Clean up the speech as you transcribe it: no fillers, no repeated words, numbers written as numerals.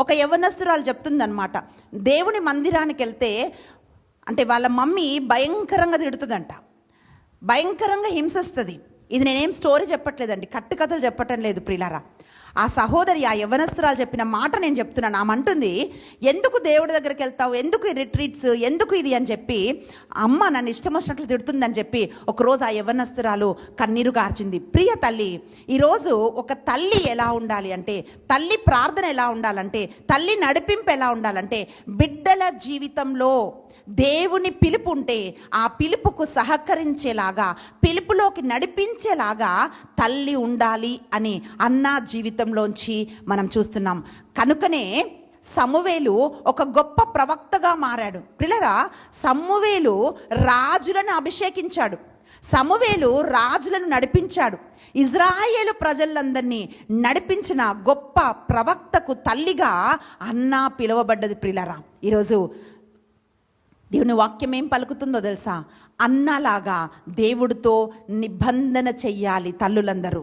ఒక యవ్వనస్తురాలు చెప్తుందనమాట, దేవుని మందిరానికి వెళ్తే అంటే వాళ్ళ మమ్మీ భయంకరంగా తిడుతుందంట, భయంకరంగా హింసిస్తుంది. ఇది నేనేం స్టోరీ చెప్పట్లేదండి, కట్టుకథలు చెప్పటం లేదు ప్రియులారా. ఆ సహోదరి, ఆ యవ్వనస్తురాలు చెప్పిన మాట నేను చెప్తున్నాను. ఆమె అంటుంది, ఎందుకు దేవుడి దగ్గరికి వెళ్తావు, ఎందుకు ఈ రిట్రీట్స్, ఎందుకు ఇది అని చెప్పి అమ్మ నన్ను ఇష్టం వచ్చినట్లు తిడుతుందని చెప్పి ఒకరోజు ఆ యవ్వనస్తురాలు కన్నీరు గార్చింది. ప్రియ తల్లి, ఈరోజు ఒక తల్లి ఎలా ఉండాలి అంటే, తల్లి ప్రార్థన ఎలా ఉండాలంటే, తల్లి నడిపింపు ఎలా ఉండాలంటే, బిడ్డల జీవితంలో దేవుని పిలుపు ఉంటే ఆ పిలుపుకు సహకరించేలాగా, పిలుపులోకి నడిపించేలాగా తల్లి ఉండాలి అని అన్నా జీవితంలోంచి మనం చూస్తున్నాం. కనుకనే సమూయేలు ఒక గొప్ప ప్రవక్తగా మారాడు. ప్రియులారా, సమూయేలు రాజులను అభిషేకించాడు, సమూయేలు రాజులను నడిపించాడు. ఇజ్రాయేలు ప్రజలందరినీ నడిపించిన గొప్ప ప్రవక్తకు తల్లిగా అన్నా పిలువబడ్డది. ప్రియులారా, ఈరోజు దేవుని వాక్యం ఏం పలుకుతుందో తెలుసా? అన్నలాగా దేవుడితో నిబంధన చెయ్యాలి తల్లులందరూ.